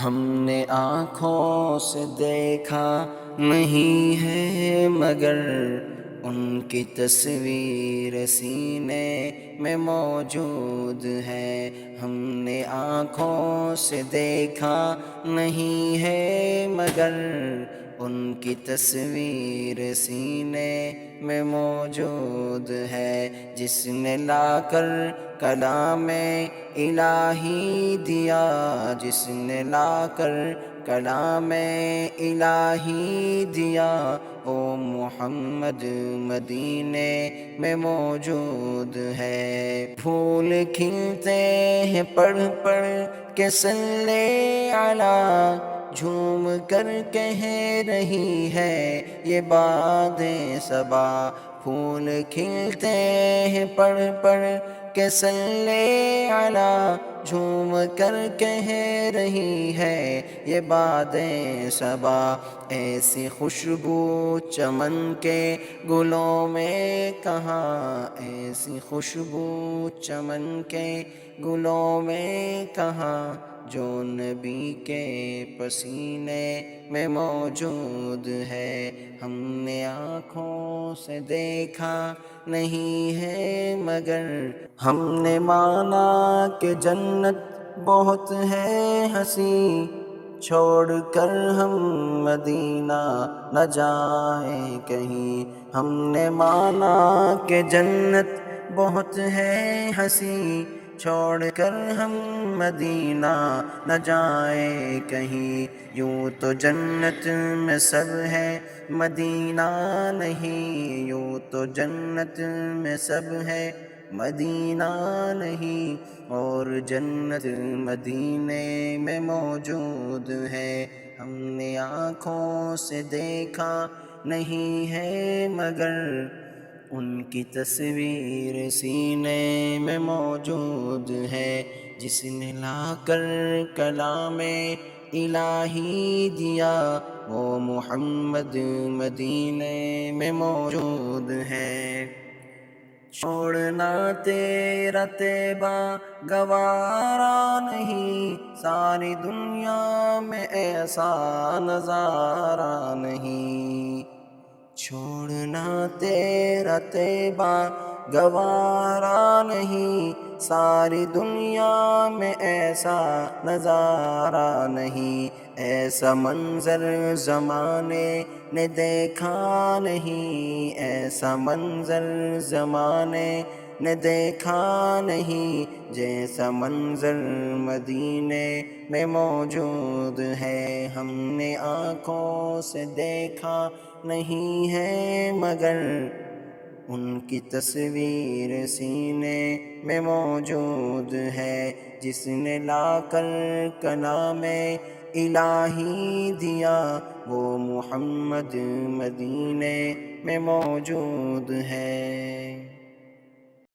ہم نے آنکھوں سے دیکھا نہیں ہے مگر ان کی تصویر سینے میں موجود ہے۔ ہم نے آنکھوں سے دیکھا نہیں ہے مگر ان کی تصویر سینے میں موجود ہے۔ جس نے لا کر کلام الہی دیا، جس نے لا کر کلام الہی دیا، وہ محمد مدینے میں موجود ہے۔ پھول کھلتے ہیں پڑھ پڑھ کے صلی علی، جھوم کر کہہ رہی ہے یہ باد صبا۔ پھول کھلتے ہیں پڑھ پڑھ کے صلی علی، جھوم کر کہہ رہی ہے یہ باد صبا۔ ایسی خوشبو چمن کے گلوں میں کہاں، ایسی خوشبو چمن کے گلوں میں کہاں، جو نبی کے پسینے میں موجود ہے۔ ہم نے آنکھوں سے دیکھا نہیں ہے مگر ہم نے مانا کہ جنت بہت ہے ہنسی، چھوڑ کر ہم مدینہ نہ جائیں کہیں۔ ہم نے مانا کہ جنت بہت ہے ہنسی، چھوڑ کر ہم مدینہ نہ جائیں کہیں۔ یوں تو جنت میں سب ہے مدینہ نہیں، یوں تو جنت میں سب ہے مدینہ نہیں، اور جنت مدینے میں موجود ہے۔ ہم نے آنکھوں سے دیکھا نہیں ہے مگر ان کی تصویر سینے میں موجود ہے۔ جس نے لا کر کلام الہی دیا، وہ محمد مدینے میں موجود ہے۔ چھوڑنا تیرا طیبہ گوارا نہیں، ساری دنیا میں ایسا نظارہ نہیں۔ چھوڑنا تیرا طیبہ گوارا نہیں، ساری دنیا میں ایسا نظارہ نہیں۔ ایسا منظر زمانے نے دیکھا نہیں، ایسا منظر زمانے نے دیکھا نہیں، جیسا منظر مدینے میں موجود ہے۔ ہم نے آنکھوں سے دیکھا نہیں ہے مگر ان کی تصویر سینے میں موجود ہے۔ جس نے لا کر کلام الہی دیا، وہ محمد مدینے میں موجود ہے۔